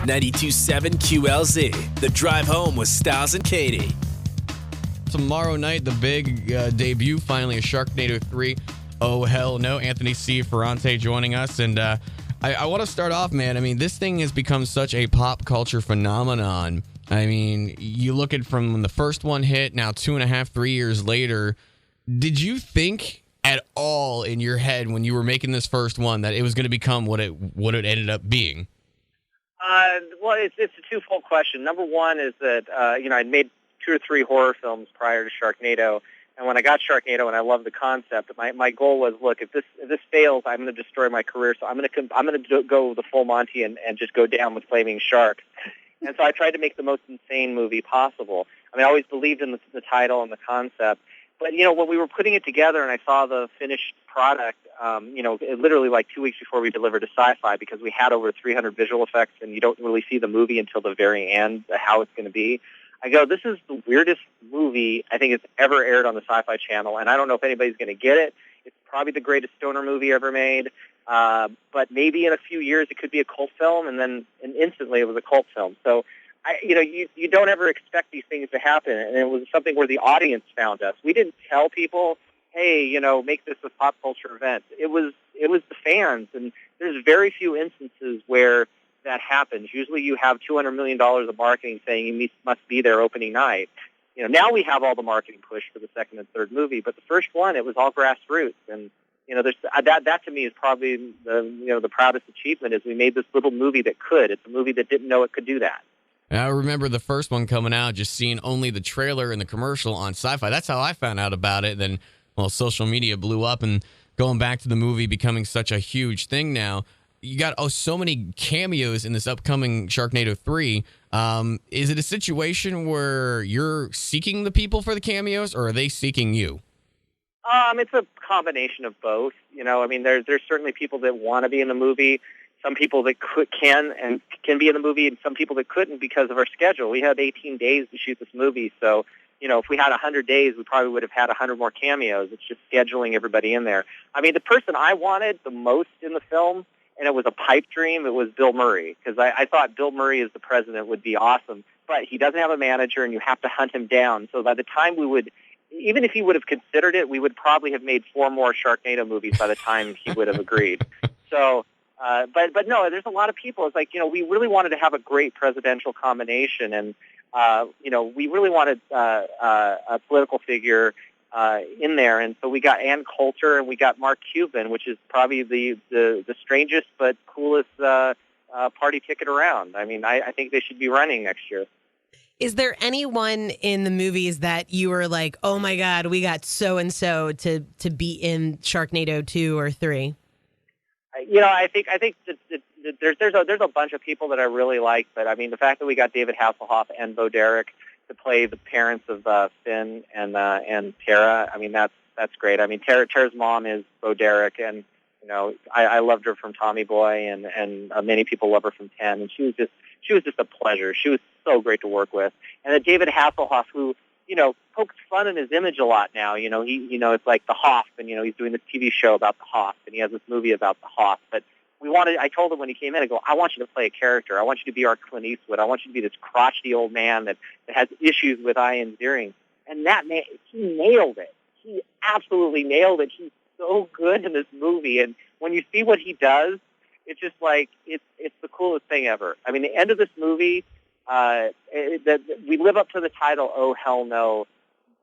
92.7 QLZ. The Drive Home with Styles and Kaytie. Tomorrow night, the big debut, finally, of Sharknado 3. Oh, hell no. Anthony C. Ferrante joining us. And I want to start off, man. I mean, this thing has become such a pop culture phenomenon. I mean, you look at from when the first one hit, now 2.5, 3 years later. Did you think at all in your head when you were making this first one that it was going to become what it ended up being? Well, it's a twofold question. Number one is that, I'd made 2 or 3 horror films prior to Sharknado. And when I got Sharknado and I loved the concept, my goal was, look, if this fails, I'm going to destroy my career. So I'm going to go the full Monty and just go down with flaming sharks. And so I tried to make the most insane movie possible. I mean, I always believed in the title and the concept. But, when we were putting it together and I saw the finished product, literally like 2 weeks before we delivered to SyFy, because we had over 300 visual effects and you don't really see the movie until the very end, how it's going to be. I go, this is the weirdest movie I think it's ever aired on the SyFy channel, and I don't know if anybody's going to get it. It's probably the greatest stoner movie ever made, but maybe in a few years it could be a cult film, and instantly it was a cult film. So, you don't ever expect these things to happen, and it was something where the audience found us. We didn't tell people, hey, make this a pop culture event. It was the fans, and there's very few instances where that happens. Usually you have $200 million of marketing saying you must be there opening night. Now we have all the marketing push for the second and third movie, but the first one, it was all grassroots. And, there's that to me is probably the proudest achievement, is we made this little movie that could. It's a movie that didn't know it could do that. And I remember the first one coming out, just seeing only the trailer and the commercial on SyFy. That's how I found out about it. Then, social media blew up, and going back to the movie becoming such a huge thing now. You got so many cameos in this upcoming Sharknado 3. Is it a situation where you're seeking the people for the cameos, or are they seeking you? It's a combination of both. There's certainly people that want to be in the movie, some people that can be in the movie, and some people that couldn't because of our schedule. We had 18 days to shoot this movie, so if we had 100 days, we probably would have had 100 more cameos. It's just scheduling everybody in there. I mean, the person I wanted the most in the film, and it was a pipe dream, it was Bill Murray, because I thought Bill Murray as the president would be awesome, but he doesn't have a manager, and you have to hunt him down. So by the time even if he would have considered it, we would probably have made 4 more Sharknado movies by the time he would have agreed. So, but no, there's a lot of people. It's like, we really wanted to have a great presidential combination, and, we really wanted a political figure in there, and so we got Ann Coulter and we got Mark Cuban, which is probably the strangest but coolest party ticket around. I mean, I think they should be running next year. Is there anyone in the movies that you were like, oh my God, we got so and so to be in Sharknado 2 or 3? I think that there's a bunch of people that I really like, but I mean, the fact that we got David Hasselhoff and Bo Derek to play the parents of Finn and Tara, I mean, that's great. I mean, Tara's mom is Bo Derek, and I loved her from Tommy Boy, and many people love her from 10, and she was just a pleasure. She was so great to work with. And then David Hasselhoff, who pokes fun in his image a lot now. It's like the Hoff, and he's doing this TV show about the Hoff, and he has this movie about the Hoff. But I told him when he came in, I go, I want you to play a character. I want you to be our Clint Eastwood. I want you to be this crotchety old man that has issues with Ian Ziering. And he nailed it. He absolutely nailed it. He's so good in this movie. And when you see what he does, it's just like, it's the coolest thing ever. I mean, the end of this movie, we live up to the title, Oh, Hell No,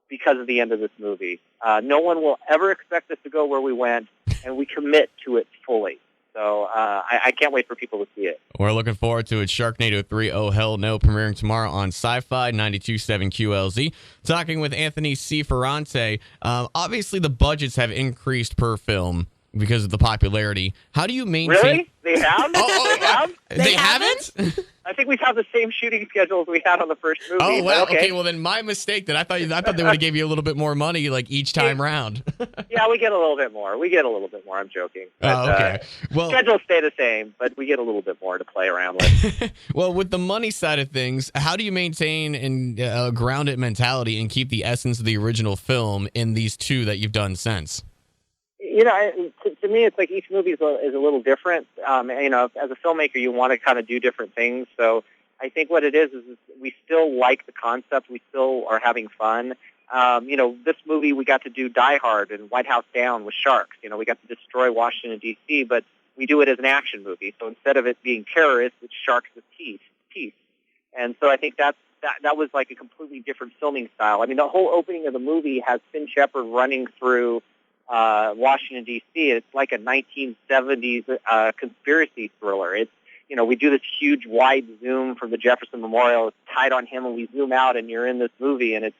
because of the end of this movie. No one will ever expect us to go where we went, and we commit to it fully. So I can't wait for people to see it. We're looking forward to it. Sharknado 3, Oh Hell No, premiering tomorrow on SyFy, 92.7 QLZ. Talking with Anthony C. Ferrante. Obviously, the budgets have increased per film because of the popularity. How do you maintain... Really? They have? They haven't? I think we have the same shooting schedule as we had on the first movie. Oh, well, okay. Well, then my mistake. Then I thought they would have gave you a little bit more money, like each time round. Yeah, we get a little bit more. I'm joking. But, okay. Well, schedules stay the same, but we get a little bit more to play around with. Well, with the money side of things, how do you maintain a grounded mentality and keep the essence of the original film in these 2 that you've done since? To me, it's like each movie is a little different. As a filmmaker, you want to kind of do different things. So I think what it is we still like the concept. We still are having fun. This movie, we got to do Die Hard and White House Down with sharks. We got to destroy Washington, D.C., but we do it as an action movie. So instead of it being terrorists, it's sharks with teeth. And so I think that was like a completely different filming style. I mean, the whole opening of the movie has Finn Shepard running through Washington, D.C. It's like a 1970s conspiracy thriller. It's, we do this huge wide zoom from the Jefferson Memorial. It's tied on him, and we zoom out, and you're in this movie. And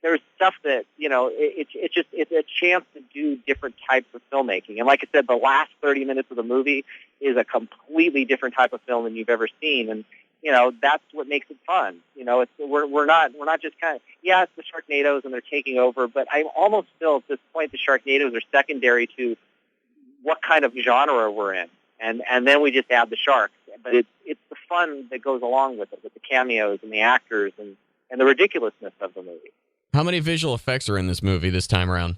there's stuff that, it's a chance to do different types of filmmaking. And like I said, the last 30 minutes of the movie is a completely different type of film than you've ever seen. And that's what makes it fun. We're not just kind of, it's the Sharknadoes and they're taking over, but I almost feel at this point the Sharknadoes are secondary to what kind of genre we're in, and then we just add the sharks. But it's the fun that goes along with it, with the cameos and the actors and the ridiculousness of the movie. How many visual effects are in this movie this time around?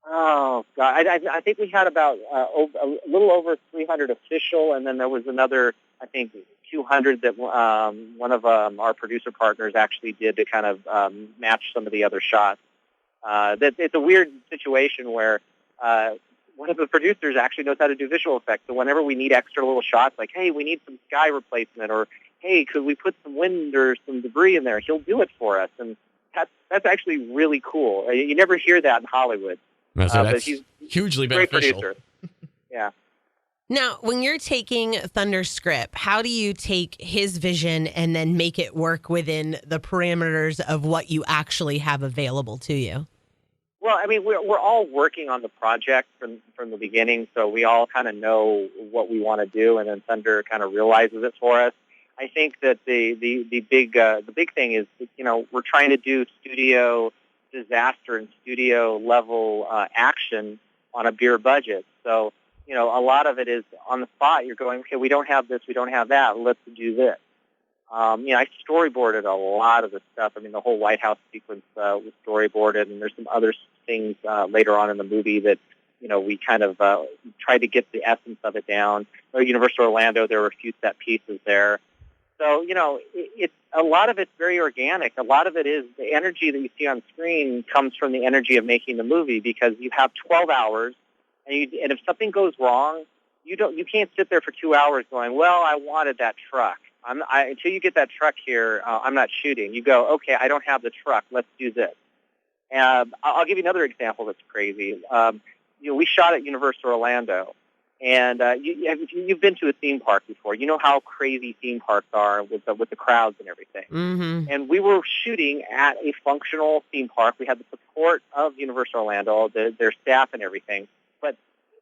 Oh God, I think we had about a little over 300 official, and then there was another, I think, 200 that one of our producer partners actually did to kind of match some of the other shots. It's a weird situation where one of the producers actually knows how to do visual effects. So whenever we need extra little shots, like, hey, we need some sky replacement, or hey, could we put some wind or some debris in there? He'll do it for us, and that's actually really cool. You never hear that in Hollywood. That's hugely beneficial. Great producer. Yeah. Now, when you're taking Thunder's script, how do you take his vision and then make it work within the parameters of what you actually have available to you? Well, I mean, we're all working on the project from the beginning, so we all kind of know what we want to do, and then Thunder kind of realizes it for us. I think that the big thing is, we're trying to do studio disaster and studio level action on a beer budget. So, a lot of it is on the spot. You're going, okay, we don't have this, we don't have that, let's do this. I storyboarded a lot of the stuff. I mean, the whole White House sequence was storyboarded, and there's some other things later on in the movie that, we kind of tried to get the essence of it down. Universal Orlando, there were a few set pieces there. So, it's a lot of it's very organic. A lot of it is the energy that you see on screen comes from the energy of making the movie, because you have 12 hours, and if something goes wrong, you can't sit there for 2 hours going, well, I wanted that truck. Until you get that truck here, I'm not shooting. You go, okay, I don't have the truck. Let's do this. I'll give you another example that's crazy. We shot at Universal Orlando. And you've been to a theme park before. You know how crazy theme parks are with the crowds and everything. Mm-hmm. And we were shooting at a functional theme park. We had the support of Universal Orlando, their staff and everything, but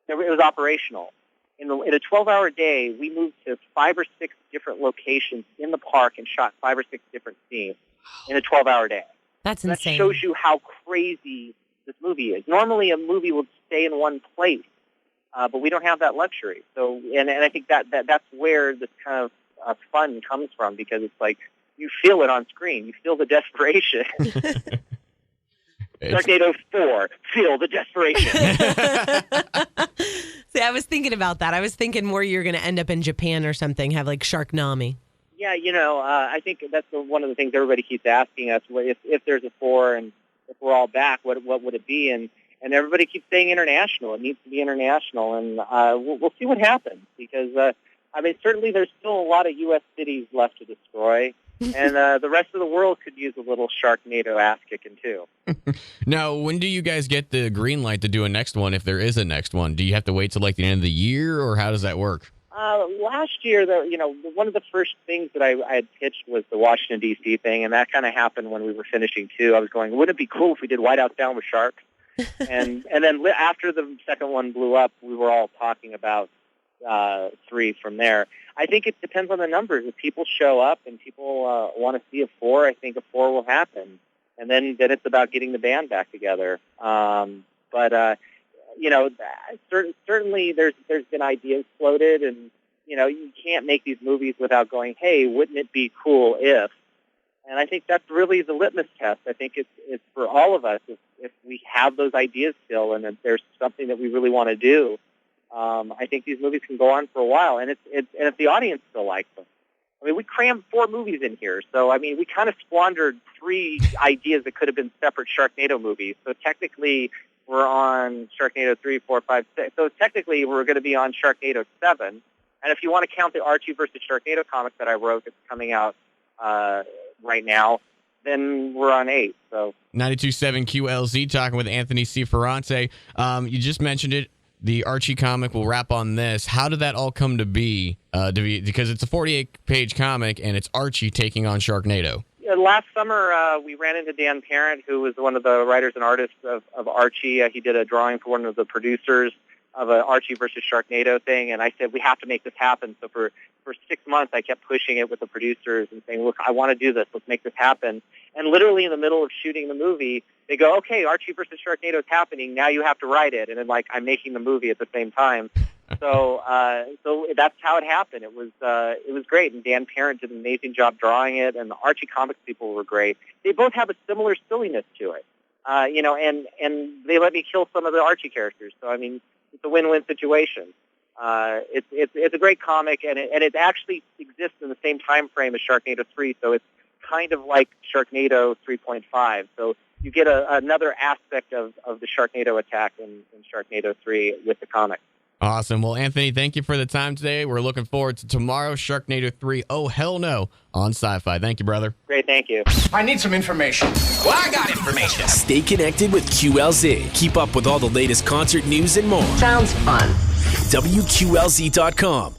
it was operational. In a 12-hour day, we moved to 5 or 6 different locations in the park and shot 5 or 6 different scenes in a 12-hour day. That's insane. That shows you how crazy this movie is. Normally, a movie would stay in one place. But we don't have that luxury. So, and I think that's where this kind of fun comes from, because it's like you feel it on screen. You feel the desperation. Sharknado 4, feel the desperation. See, I was thinking about that. I was thinking more you're going to end up in Japan or something, have like Sharknami. Yeah, I think that's one of the things everybody keeps asking us. If there's a 4 and if we're all back, what would it be? And everybody keeps saying international. It needs to be international, and we'll see what happens, because, certainly there's still a lot of U.S. cities left to destroy, and the rest of the world could use a little Sharknado ass kicking, too. Now, when do you guys get the green light to do a next one, if there is a next one? Do you have to wait till, the end of the year, or how does that work? Last year, one of the first things that I had pitched was the Washington, D.C. thing, and that kind of happened when we were finishing, too. I was going, wouldn't it be cool if we did White House Down with sharks? and then after the second one blew up, we were all talking about 3 from there. I think it depends on the numbers. If people show up and people want to see a 4, I think a 4 will happen. And then it's about getting the band back together. Certainly there's been ideas floated, and you can't make these movies without going, hey, wouldn't it be cool if? And I think that's really the litmus test. I think it's for all of us. If we have those ideas still, and if there's something that we really want to do, I think these movies can go on for a while. And if the audience still likes them. I mean, we crammed 4 movies in here, so I mean, we kind of squandered 3 ideas that could have been separate Sharknado movies. So technically, we're on Sharknado 3, 4, 5, 6. So technically, we're going to be on Sharknado 7. And if you want to count the Archie versus Sharknado comic that I wrote that's coming out right now, then we're on 8. So 92.7 QLZ talking with Anthony C. Ferrante. You just mentioned it. The Archie comic will wrap on this. How did that all come to be? Because it's a 48-page comic, and it's Archie taking on Sharknado. Last summer, we ran into Dan Parent, who was one of the writers and artists of Archie. He did a drawing for one of the producers of an Archie versus Sharknado thing, and I said, we have to make this happen. So for 6 months, I kept pushing it with the producers and saying, look, I want to do this. Let's make this happen. And literally in the middle of shooting the movie, they go, okay, Archie versus Sharknado is happening. Now you have to write it. And then, I'm making the movie at the same time. So that's how it happened. It was great. And Dan Parent did an amazing job drawing it. And the Archie Comics people were great. They both have a similar silliness to it, and they let me kill some of the Archie characters. So, I mean, it's a win-win situation. It's a great comic, and it actually exists in the same time frame as Sharknado 3, so it's kind of like Sharknado 3.5. So you get another aspect of the Sharknado attack in Sharknado 3 with the comic. Awesome. Well, Anthony, thank you for the time today. We're looking forward to tomorrow, Sharknado 3, Oh Hell No, on SyFy. Thank you, brother. Great, thank you. I need some information. Well, I got information. Stay connected with QLZ. Keep up with all the latest concert news and more. Sounds fun. WQLZ.com.